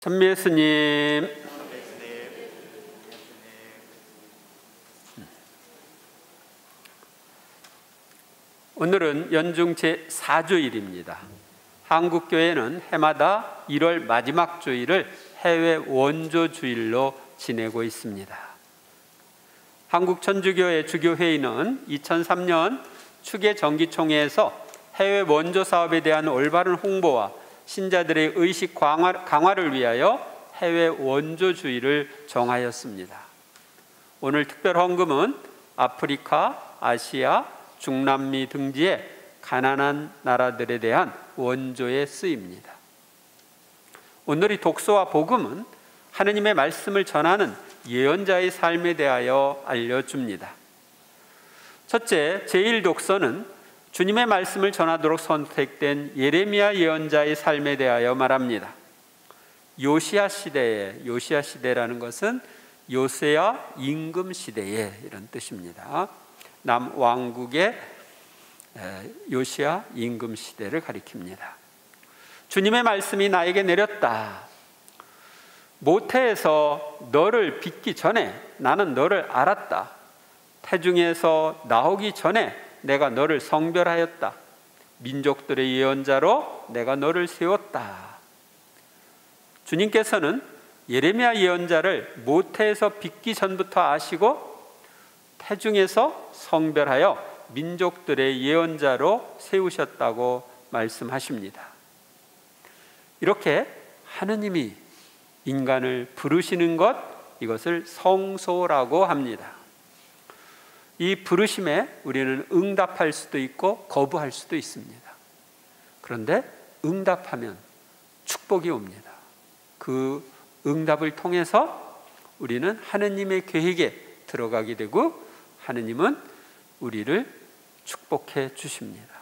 선미 예수님. 오늘은 연중 제4주일입니다. 한국교회는 해마다 1월 마지막 주일을 해외 원조주일로 지내고 있습니다. 한국천주교회 주교회의는 2003년 추계정기총회에서 해외 원조 사업에 대한 올바른 홍보와 신자들의 의식 강화를 위하여 해외 원조주일을 정하였습니다. 오늘 특별 헌금은 아프리카, 아시아, 중남미 등지의 가난한 나라들에 대한 원조에 쓰입니다. 오늘의 독서와 복음은 하느님의 말씀을 전하는 예언자의 삶에 대하여 알려줍니다. 첫째, 제1독서는 주님의 말씀을 전하도록 선택된 예레미야 예언자의 삶에 대하여 말합니다. 요시야 시대라는 것은 요새야 임금 시대에 이런 뜻입니다. 남왕국의 요시야 임금 시대를 가리킵니다. 주님의 말씀이 나에게 내렸다. 모태에서 너를 빚기 전에 나는 너를 알았다. 태중에서 나오기 전에 내가 너를 성별하였다. 민족들의 예언자로 내가 너를 세웠다. 주님께서는 예레미야 예언자를 모태에서 빚기 전부터 아시고 태중에서 성별하여 민족들의 예언자로 세우셨다고 말씀하십니다. 이렇게 하느님이 인간을 부르시는 것, 이것을 성소라고 합니다. 이 부르심에 우리는 응답할 수도 있고 거부할 수도 있습니다. 그런데 응답하면 축복이 옵니다. 그 응답을 통해서 우리는 하느님의 계획에 들어가게 되고 하느님은 우리를 축복해 주십니다.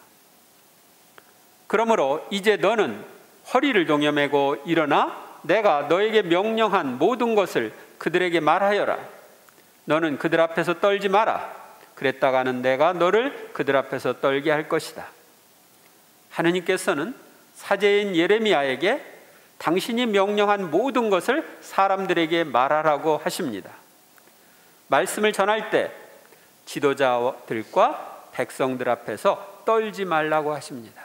그러므로 이제 너는 허리를 동여매고 일어나 내가 너에게 명령한 모든 것을 그들에게 말하여라. 너는 그들 앞에서 떨지 마라. 그랬다가는 내가 너를 그들 앞에서 떨게 할 것이다. 하느님께서는 사제인 예레미야에게 당신이 명령한 모든 것을 사람들에게 말하라고 하십니다. 말씀을 전할 때 지도자들과 백성들 앞에서 떨지 말라고 하십니다.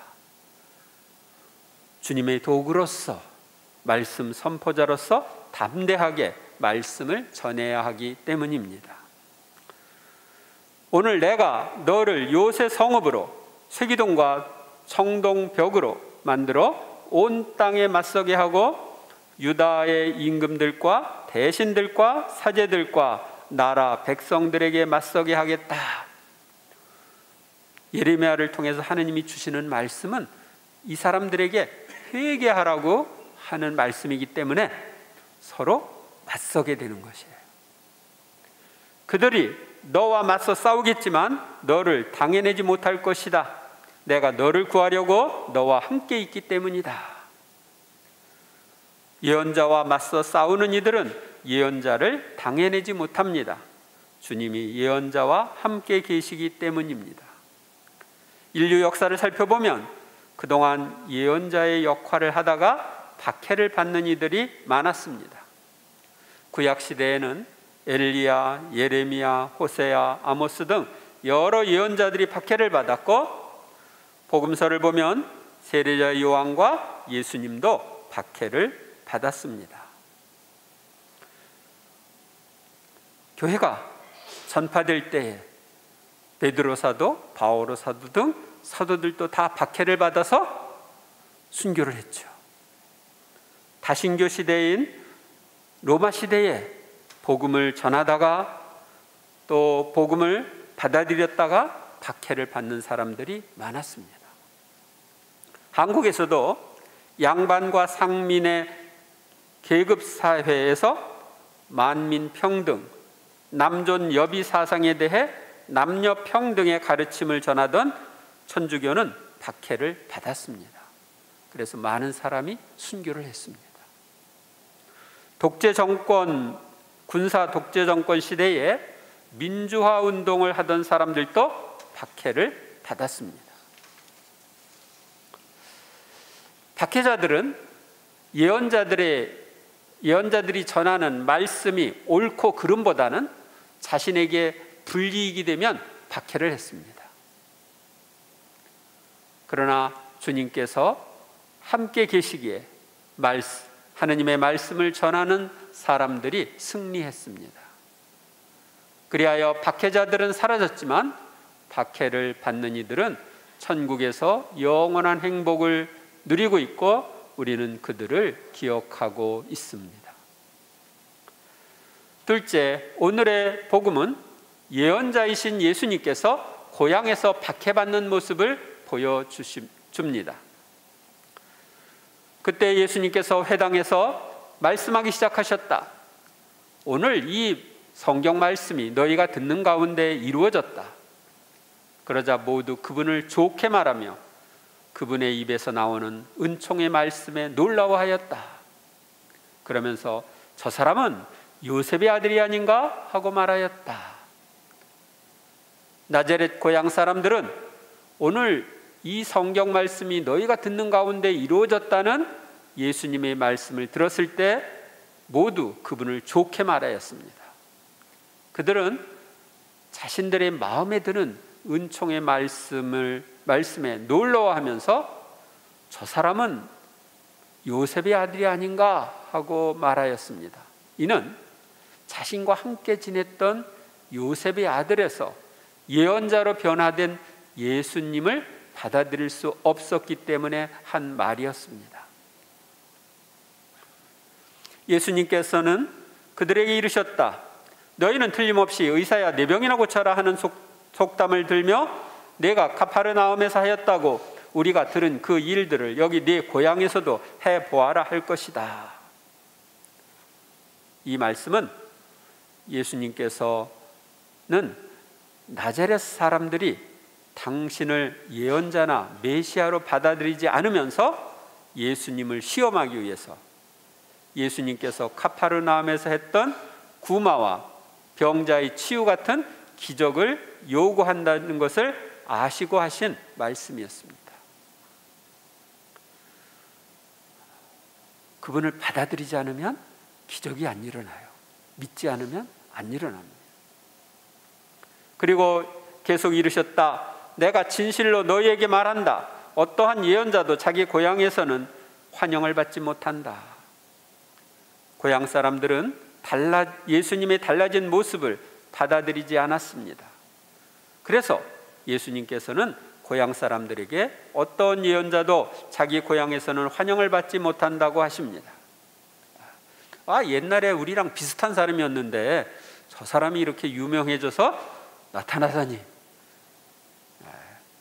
주님의 도구로서, 말씀 선포자로서 담대하게 말씀을 전해야 하기 때문입니다. 오늘 내가 너를 요새 성읍으로 세기동과 청동벽으로 만들어 온 땅에 맞서게 하고 유다의 임금들과 대신들과 사제들과 나라 백성들에게 맞서게 하겠다. 예레미야를 통해서 하느님이 주시는 말씀은 이 사람들에게 회개하라고 하는 말씀이기 때문에 서로 맞서게 되는 것이에요. 그들이 너와 맞서 싸우겠지만 너를 당해내지 못할 것이다. 내가 너를 구하려고 너와 함께 있기 때문이다. 예언자와 맞서 싸우는 이들은 예언자를 당해내지 못합니다. 주님이 예언자와 함께 계시기 때문입니다. 인류 역사를 살펴보면 그동안 예언자의 역할을 하다가 박해를 받는 이들이 많았습니다. 구약시대에는 엘리야, 예레미야, 호세야, 아모스 등 여러 예언자들이 박해를 받았고, 복음서를 보면 세례자 요한과 예수님도 박해를 받았습니다. 교회가 전파될 때에 베드로 사도, 바오로 사도 등 사도들도 다 박해를 받아서 순교를 했죠. 다신교 시대인 로마 시대에 복음을 전하다가 또 복음을 받아들였다가 박해를 받는 사람들이 많았습니다. 한국에서도 양반과 상민의 계급사회에서 만민평등, 남존여비 사상에 대해 남녀평등의 가르침을 전하던 천주교는 박해를 받았습니다. 그래서 많은 사람이 순교를 했습니다. 군사 독재 정권 시대에 민주화 운동을 하던 사람들도 박해를 받았습니다. 박해자들은 예언자들의 예언자들이 전하는 말씀이 옳고 그름보다는 자신에게 불이익이 되면 박해를 했습니다. 그러나 주님께서 함께 계시기에 하느님의 말씀을 전하는 사람들이 승리했습니다. 그리하여 박해자들은 사라졌지만 박해를 받는 이들은 천국에서 영원한 행복을 누리고 있고 우리는 그들을 기억하고 있습니다. 둘째, 오늘의 복음은 예언자이신 예수님께서 고향에서 박해받는 모습을 보여줍니다. 그때 예수님께서 회당에서 말씀하기 시작하셨다. 오늘 이 성경 말씀이 너희가 듣는 가운데 이루어졌다. 그러자 모두 그분을 좋게 말하며 그분의 입에서 나오는 은총의 말씀에 놀라워하였다. 그러면서 저 사람은 요셉의 아들이 아닌가 하고 말하였다. 나자렛 고향 사람들은 오늘 이 성경 말씀이 너희가 듣는 가운데 이루어졌다는 예수님의 말씀을 들었을 때 모두 그분을 좋게 말하였습니다. 그들은 자신들의 마음에 드는 은총의 말씀에 놀라워하면서 저 사람은 요셉의 아들이 아닌가 하고 말하였습니다. 이는 자신과 함께 지냈던 요셉의 아들에서 예언자로 변화된 예수님을 받아들일 수 없었기 때문에 한 말이었습니다. 예수님께서는 그들에게 이르셨다. 너희는 틀림없이 의사야 내 병이나 고쳐라 하는 속담을 들며 내가 가파르나움에서 하였다고 우리가 들은 그 일들을 여기 네 고향에서도 해보아라 할 것이다. 이 말씀은 예수님께서는 나자렛 사람들이 당신을 예언자나 메시아로 받아들이지 않으면서 예수님을 시험하기 위해서 예수님께서 카파르나움에서 했던 구마와 병자의 치유 같은 기적을 요구한다는 것을 아시고 하신 말씀이었습니다. 그분을 받아들이지 않으면 기적이 안 일어나요. 믿지 않으면 안 일어납니다. 그리고 계속 이르셨다. 내가 진실로 너희에게 말한다. 어떠한 예언자도 자기 고향에서는 환영을 받지 못한다. 고향 사람들은 예수님의 달라진 모습을 받아들이지 않았습니다. 그래서 예수님께서는 고향 사람들에게 어떤 예언자도 자기 고향에서는 환영을 받지 못한다고 하십니다. 옛날에 우리랑 비슷한 사람이었는데 저 사람이 이렇게 유명해져서 나타나다니,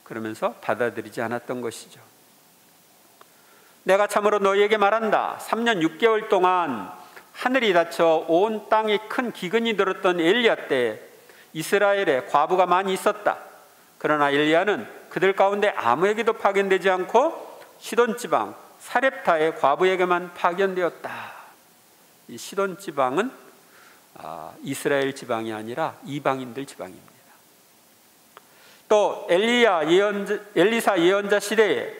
그러면서 받아들이지 않았던 것이죠. 내가 참으로 너희에게 말한다. 3년 6개월 동안 하늘이 닫혀 온 땅에 큰 기근이 들었던 엘리야 때 이스라엘에 과부가 많이 있었다. 그러나 엘리야는 그들 가운데 아무에게도 파견되지 않고 시돈 지방 사렙타의 과부에게만 파견되었다. 이 시돈 지방은 이스라엘 지방이 아니라 이방인들 지방입니다. 또 엘리사 예언자 시대에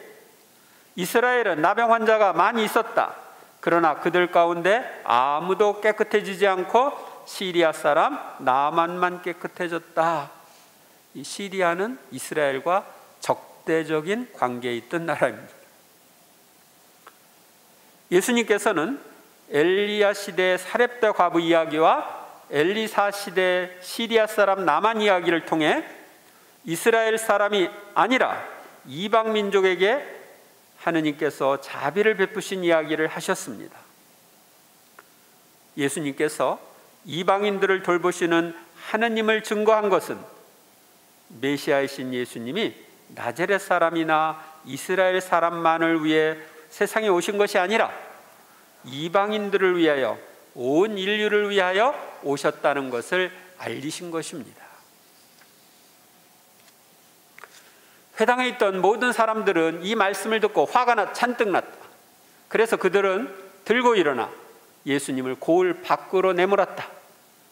이스라엘은 나병 환자가 많이 있었다. 그러나 그들 가운데 아무도 깨끗해지지 않고 시리아 사람 나만만 깨끗해졌다. 이 시리아는 이스라엘과 적대적인 관계에 있던 나라입니다. 예수님께서는 엘리야 시대 사렙다 과부 이야기와 엘리사 시대 시리아 사람 나만 이야기를 통해 이스라엘 사람이 아니라 이방 민족에게 하느님께서 자비를 베푸신 이야기를 하셨습니다. 예수님께서 이방인들을 돌보시는 하느님을 증거한 것은 메시아이신 예수님이 나자렛 사람이나 이스라엘 사람만을 위해 세상에 오신 것이 아니라 이방인들을 위하여 온 인류를 위하여 오셨다는 것을 알리신 것입니다. 회당에 있던 모든 사람들은 이 말씀을 듣고 화가 잔뜩 났다. 그래서 그들은 들고 일어나 예수님을 고을 밖으로 내몰았다.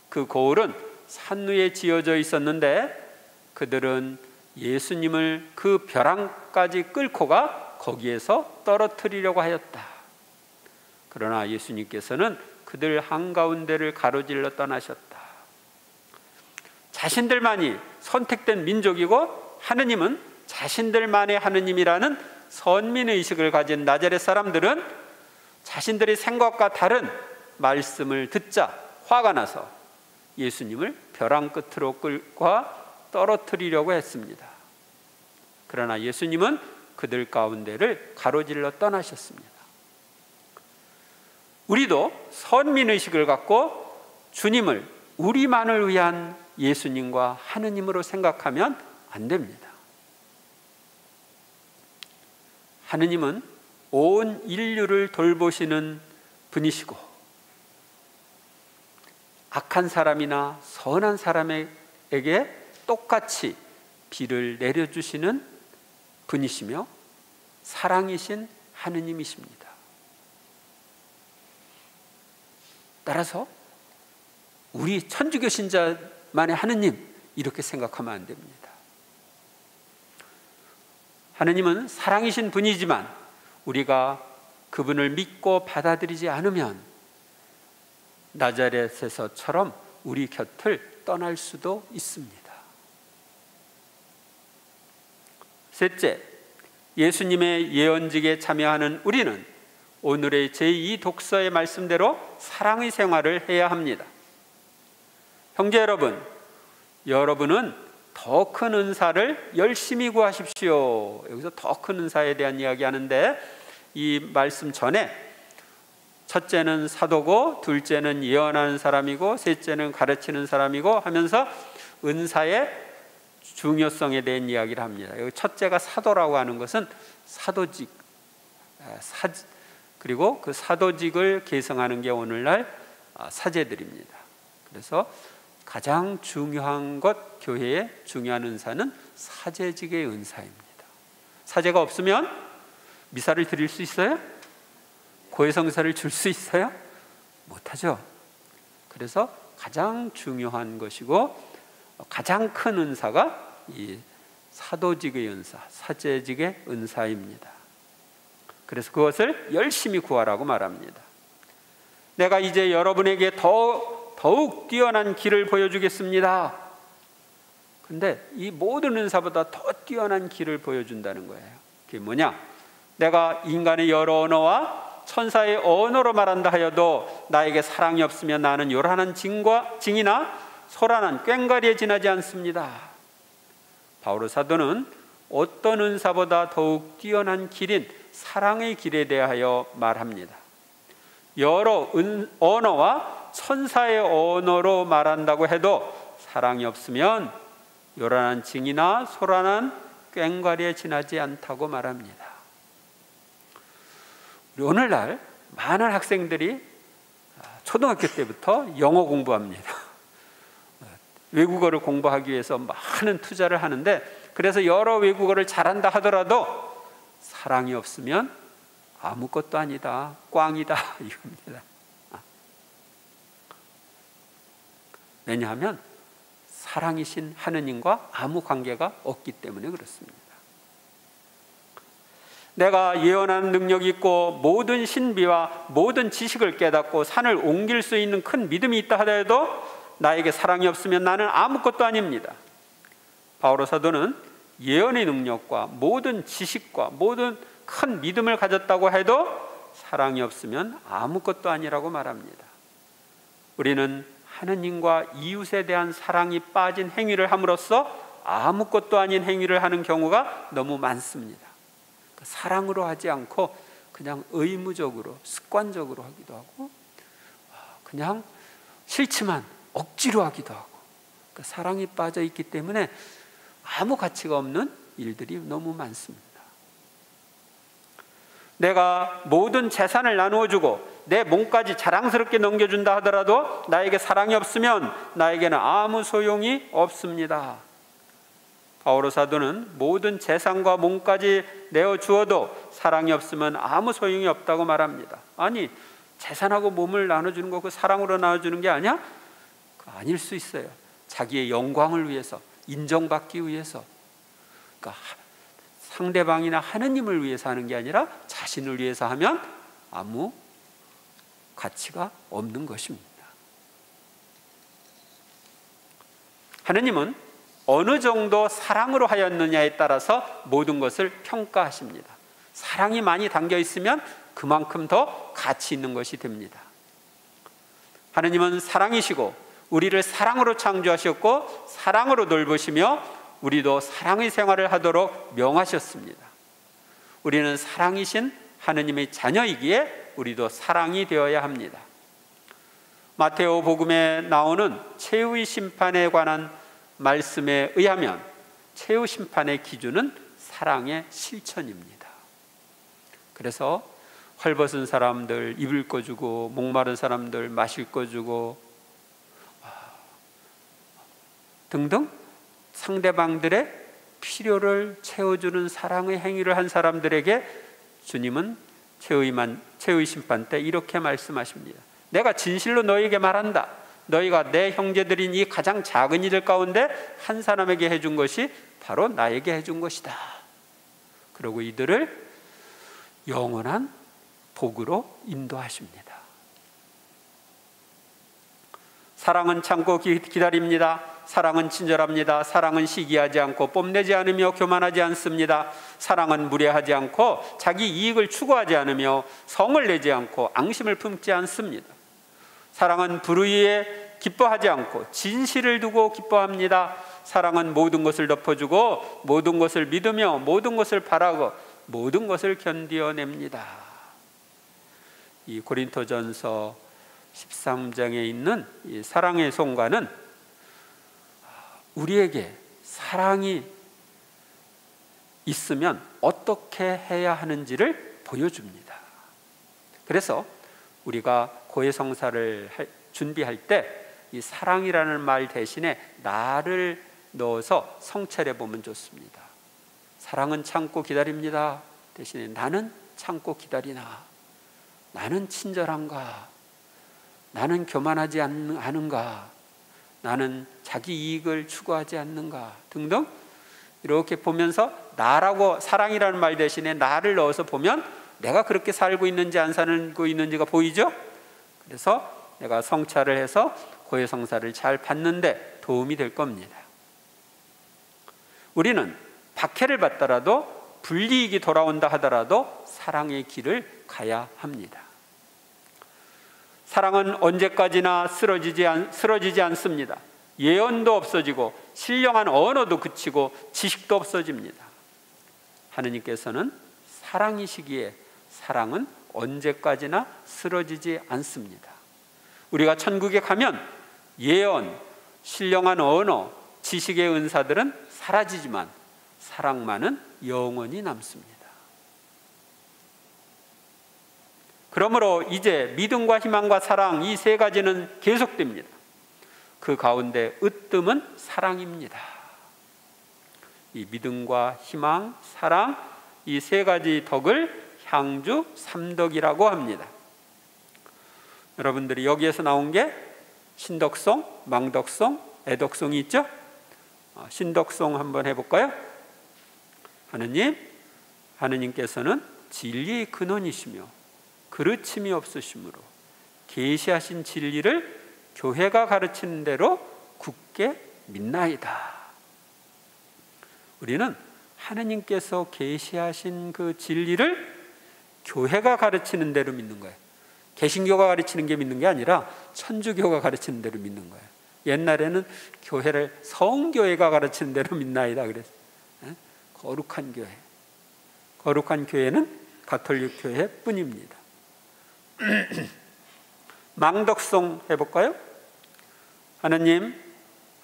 그 고을은 산 위에 지어져 있었는데 그들은 예수님을 그 벼랑까지 끌고 가 거기에서 떨어뜨리려고 하였다. 그러나 예수님께서는 그들 한가운데를 가로질러 떠나셨다. 자신들만이 선택된 민족이고 하느님은 자신들만의 하느님이라는 선민의식을 가진 나자렛 사람들은 자신들의 생각과 다른 말씀을 듣자 화가 나서 예수님을 벼랑 끝으로 끌고 떨어뜨리려고 했습니다. 그러나 예수님은 그들 가운데를 가로질러 떠나셨습니다. 우리도 선민의식을 갖고 주님을 우리만을 위한 예수님과 하느님으로 생각하면 안 됩니다. 하느님은 온 인류를 돌보시는 분이시고 악한 사람이나 선한 사람에게 똑같이 비를 내려주시는 분이시며 사랑이신 하느님이십니다. 따라서 우리 천주교 신자만의 하느님 이렇게 생각하면 안 됩니다. 하느님은 사랑이신 분이지만 우리가 그분을 믿고 받아들이지 않으면 나자렛에서처럼 우리 곁을 떠날 수도 있습니다. 셋째, 예수님의 예언직에 참여하는 우리는 오늘의 제2 독서의 말씀대로 사랑의 생활을 해야 합니다. 형제 여러분, 여러분은 더 큰 은사를 열심히 구하십시오. 여기서 더 큰 은사에 대한 이야기 하는데 이 말씀 전에 첫째는 사도고 둘째는 예언하는 사람이고 셋째는 가르치는 사람이고 하면서 은사의 중요성에 대한 이야기를 합니다. 여기 첫째가 사도라고 하는 것은 사도직, 그리고 그 사도직을 계승하는 게 오늘날 사제들입니다. 그래서 가장 중요한 것, 교회의 중요한 은사는 사제직의 은사입니다. 사제가 없으면 미사를 드릴 수 있어요? 고해성사를 줄 수 있어요? 못하죠. 그래서 가장 중요한 것이고 가장 큰 은사가 이 사도직의 은사, 사제직의 은사입니다. 그래서 그것을 열심히 구하라고 말합니다. 내가 이제 여러분에게 더욱 뛰어난 길을 보여주겠습니다. 근데 이 모든 은사보다 더 뛰어난 길을 보여준다는 거예요. 그게 뭐냐? 내가 인간의 여러 언어와 천사의 언어로 말한다 하여도 나에게 사랑이 없으면 나는 요란한 징이나 소란한 꽹과리에 지나지 않습니다. 바오로 사도는 어떤 은사보다 더욱 뛰어난 길인 사랑의 길에 대하여 말합니다. 여러 언어와 천사의 언어로 말한다고 해도 사랑이 없으면 요란한 징이나 소란한 꽹과리에 지나지 않다고 말합니다. 오늘날 많은 학생들이 초등학교 때부터 영어 공부합니다. 외국어를 공부하기 위해서 많은 투자를 하는데 그래서 여러 외국어를 잘한다 하더라도 사랑이 없으면 아무것도 아니다, 꽝이다 이겁니다. 왜냐하면 사랑이신 하느님과 아무 관계가 없기 때문에 그렇습니다. 내가 예언하는 능력이 있고 모든 신비와 모든 지식을 깨닫고 산을 옮길 수 있는 큰 믿음이 있다 하더라도 나에게 사랑이 없으면 나는 아무것도 아닙니다. 바오로 사도는 예언의 능력과 모든 지식과 모든 큰 믿음을 가졌다고 해도 사랑이 없으면 아무것도 아니라고 말합니다. 우리는 하느님과 이웃에 대한 사랑이 빠진 행위를 함으로써 아무것도 아닌 행위를 하는 경우가 너무 많습니다. 사랑으로 하지 않고 그냥 의무적으로 습관적으로 하기도 하고 그냥 싫지만 억지로 하기도 하고 사랑이 빠져 있기 때문에 아무 가치가 없는 일들이 너무 많습니다. 내가 모든 재산을 나누어주고 내 몸까지 자랑스럽게 넘겨준다 하더라도 나에게 사랑이 없으면 나에게는 아무 소용이 없습니다. 바오로 사도는 모든 재산과 몸까지 내어주어도 사랑이 없으면 아무 소용이 없다고 말합니다. 아니, 재산하고 몸을 나눠주는 거 그 사랑으로 나눠주는 게 아니야? 그거 아닐 수 있어요. 자기의 영광을 위해서, 인정받기 위해서, 그러니까 상대방이나 하느님을 위해서 하는 게 아니라 자신을 위해서 하면 아무 가치가 없는 것입니다. 하느님은 어느 정도 사랑으로 하였느냐에 따라서 모든 것을 평가하십니다. 사랑이 많이 담겨 있으면 그만큼 더 가치 있는 것이 됩니다. 하느님은 사랑이시고 우리를 사랑으로 창조하셨고 사랑으로 돌보시며 우리도 사랑의 생활을 하도록 명하셨습니다. 우리는 사랑이신 하느님의 자녀이기에 우리도 사랑이 되어야 합니다. 마테오 복음에 나오는 최후의 심판에 관한 말씀에 의하면 최후 심판의 기준은 사랑의 실천입니다. 그래서 헐벗은 사람들 입을 거 주고 목마른 사람들 마실 거 주고 등등 상대방들의 필요를 채워주는 사랑의 행위를 한 사람들에게 주님은 최후의 심판 때 이렇게 말씀하십니다. 내가 진실로 너희에게 말한다. 너희가 내 형제들인 이 가장 작은 이들 가운데 한 사람에게 해준 것이 바로 나에게 해준 것이다. 그리고 이들을 영원한 복으로 인도하십니다. 사랑은 참고 기다립니다. 사랑은 친절합니다. 사랑은 시기하지 않고 뽐내지 않으며 교만하지 않습니다. 사랑은 무례하지 않고 자기 이익을 추구하지 않으며 성을 내지 않고 앙심을 품지 않습니다. 사랑은 불의에 기뻐하지 않고 진실을 두고 기뻐합니다. 사랑은 모든 것을 덮어주고 모든 것을 믿으며 모든 것을 바라고 모든 것을 견디어냅니다. 이 고린토전서 13장에 있는 이 사랑의 송가는 우리에게 사랑이 있으면 어떻게 해야 하는지를 보여줍니다. 그래서 우리가 고해성사를 준비할 때 이 사랑이라는 말 대신에 나를 넣어서 성찰해 보면 좋습니다. 사랑은 참고 기다립니다 대신에 나는 참고 기다리나, 나는 친절한가, 나는 교만하지 않은가, 나는 자기 이익을 추구하지 않는가 등등 이렇게 보면서 나라고 사랑이라는 말 대신에 나를 넣어서 보면 내가 그렇게 살고 있는지 안 살고 있는지가 보이죠? 그래서 내가 성찰을 해서 고해성사를 잘 받는데 도움이 될 겁니다. 우리는 박해를 받더라도 불이익이 돌아온다 하더라도 사랑의 길을 가야 합니다. 사랑은 언제까지나 쓰러지지 않습니다. 예언도 없어지고 신령한 언어도 그치고 지식도 없어집니다. 하느님께서는 사랑이시기에 사랑은 언제까지나 쓰러지지 않습니다. 우리가 천국에 가면 예언, 신령한 언어, 지식의 은사들은 사라지지만 사랑만은 영원히 남습니다. 그러므로 이제 믿음과 희망과 사랑 이 세 가지는 계속됩니다. 그 가운데 으뜸은 사랑입니다. 이 믿음과 희망, 사랑 이 세 가지 덕을 향주 삼덕이라고 합니다. 여러분들이 여기에서 나온 게 신덕송, 망덕송, 애덕송이 있죠? 신덕송 한번 해볼까요? 하느님께서는 진리의 근원이시며 그르침이 없으시므로 계시하신 진리를 교회가 가르치는 대로 굳게 믿나이다. 우리는 하느님께서 계시하신 그 진리를 교회가 가르치는 대로 믿는 거예요. 개신교가 가르치는 게 믿는 게 아니라 천주교가 가르치는 대로 믿는 거예요. 옛날에는 교회를 성교회가 가르치는 대로 믿나이다 그랬어요. 거룩한 교회. 거룩한 교회는 가톨릭 교회뿐입니다. 망덕송 해볼까요?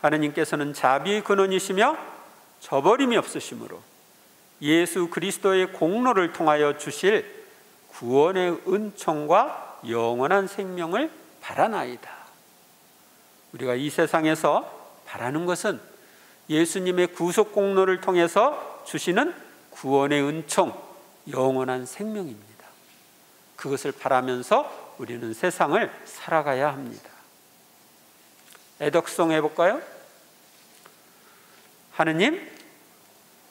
하느님께서는 자비의 근원이시며 저버림이 없으시므로 예수 그리스도의 공로를 통하여 주실 구원의 은총과 영원한 생명을 바라나이다. 우리가 이 세상에서 바라는 것은 예수님의 구속 공로를 통해서 주시는 구원의 은총, 영원한 생명입니다. 그것을 바라면서 우리는 세상을 살아가야 합니다. 애덕송 해볼까요?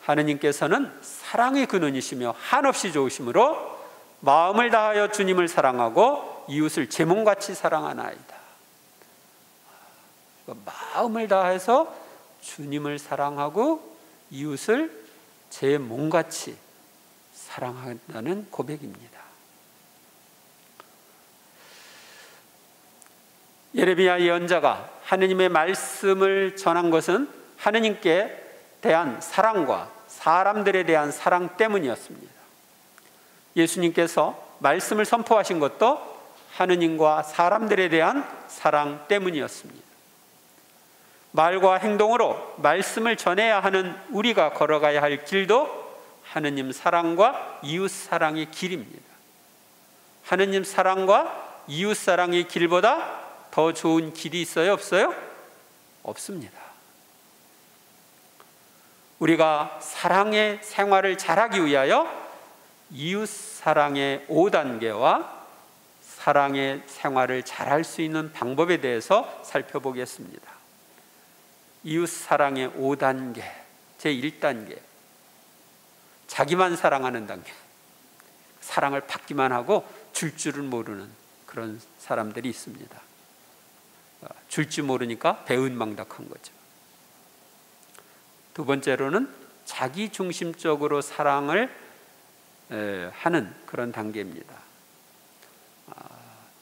하느님께서는 사랑의 근원이시며 한없이 좋으시므로 마음을 다하여 주님을 사랑하고 이웃을 제 몸같이 사랑하나이다. 마음을 다해서 주님을 사랑하고 이웃을 제 몸같이 사랑한다는 고백입니다. 예레미야 예언자가 하느님의 말씀을 전한 것은 하느님께 대한 사랑과 사람들에 대한 사랑 때문이었습니다. 예수님께서 말씀을 선포하신 것도 하느님과 사람들에 대한 사랑 때문이었습니다. 말과 행동으로 말씀을 전해야 하는 우리가 걸어가야 할 길도 하느님 사랑과 이웃 사랑의 길입니다. 하느님 사랑과 이웃 사랑의 길보다 더 좋은 길이 있어요? 없어요? 없습니다. 우리가 사랑의 생활을 잘하기 위하여 이웃 사랑의 5단계와 사랑의 생활을 잘할 수 있는 방법에 대해서 살펴보겠습니다. 이웃 사랑의 5단계, 제1단계, 자기만 사랑하는 단계. 사랑을 받기만 하고 줄 줄을 모르는 그런 사람들이 있습니다. 줄 줄 모르니까 배은망덕한 거죠. 두 번째로는 자기중심적으로 사랑을 하는 그런 단계입니다.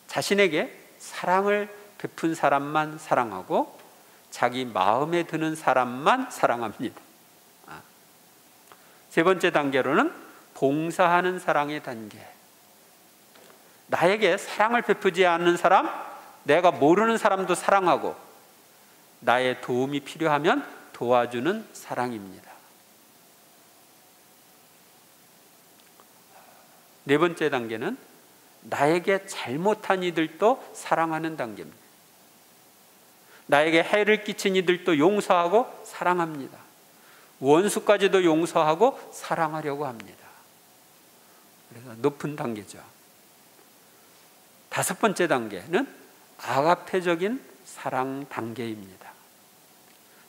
자신에게 사랑을 베푼 사람만 사랑하고 자기 마음에 드는 사람만 사랑합니다. 세 번째 단계로는 봉사하는 사랑의 단계. 나에게 사랑을 베푸지 않는 사람, 내가 모르는 사람도 사랑하고 나의 도움이 필요하면 도와주는 사랑입니다. 네 번째 단계는 나에게 잘못한 이들도 사랑하는 단계입니다. 나에게 해를 끼친 이들도 용서하고 사랑합니다. 원수까지도 용서하고 사랑하려고 합니다. 그래서 높은 단계죠. 다섯 번째 단계는 아가페적인 사랑 단계입니다.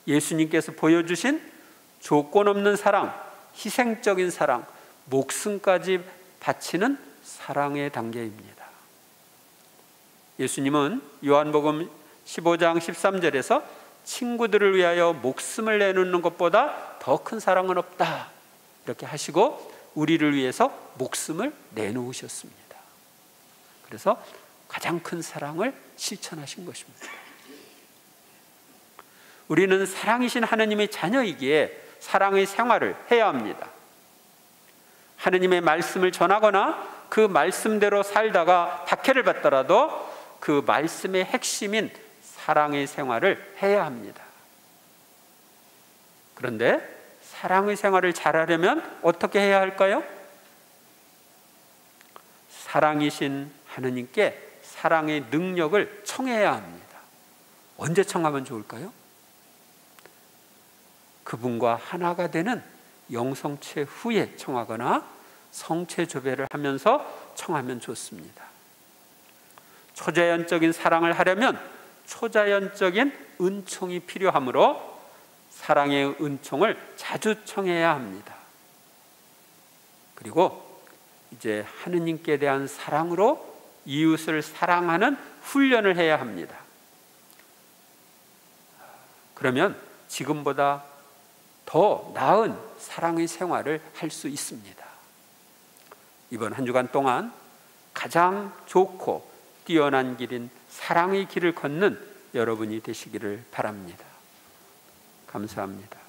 예수님께서 보여주신 조건 없는 사랑, 희생적인 사랑, 목숨까지 바치는 사랑의 단계입니다. 예수님은 요한복음 15장 13절에서 친구들을 위하여 목숨을 내놓는 것보다 더 큰 사랑은 없다 이렇게 하시고 우리를 위해서 목숨을 내놓으셨습니다. 그래서 가장 큰 사랑을 실천하신 것입니다. 우리는 사랑이신 하느님의 자녀이기에 사랑의 생활을 해야 합니다. 하느님의 말씀을 전하거나 그 말씀대로 살다가 박해를 받더라도 그 말씀의 핵심인 사랑의 생활을 해야 합니다. 그런데 사랑의 생활을 잘하려면 어떻게 해야 할까요? 사랑이신 하느님께 사랑의 능력을 청해야 합니다. 언제 청하면 좋을까요? 그분과 하나가 되는 영성체 후에 청하거나 성체 조배를 하면서 청하면 좋습니다. 초자연적인 사랑을 하려면 초자연적인 은총이 필요하므로 사랑의 은총을 자주 청해야 합니다. 그리고 이제 하느님께 대한 사랑으로 이웃을 사랑하는 훈련을 해야 합니다. 그러면 지금보다 더 나은 사랑의 생활을 할 수 있습니다. 이번 한 주간 동안 가장 좋고 뛰어난 길인 사랑의 길을 걷는 여러분이 되시기를 바랍니다. 감사합니다.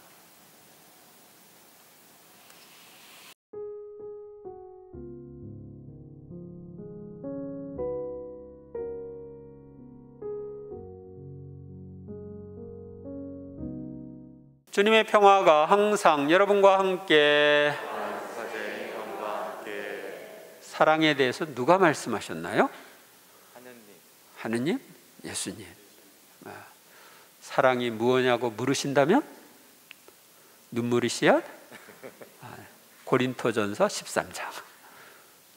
주님의 평화가 항상 여러분과 함께. 사랑에 대해서 누가 말씀하셨나요? 하느님? 예수님. 사랑이 무엇냐고 물으신다면 눈물이 씨앗? 고린토전서 13장.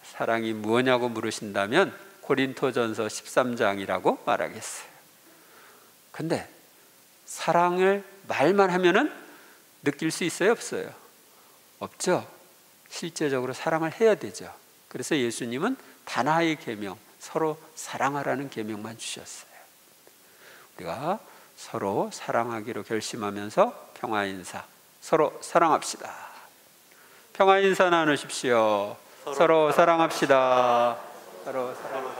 사랑이 무엇냐고 물으신다면 고린토전서 13장이라고 말하겠어요. 근데 사랑을 말만 하면은 느낄 수 있어요? 없어요? 없죠. 실제적으로 사랑을 해야 되죠. 그래서 예수님은 다나의 계명, 서로 사랑하라는 계명만 주셨어요. 우리가 서로 사랑하기로 결심하면서 평화 인사, 서로 사랑합시다. 평화 인사 나누십시오. 서로 사랑합시다. 서로 사랑합시다.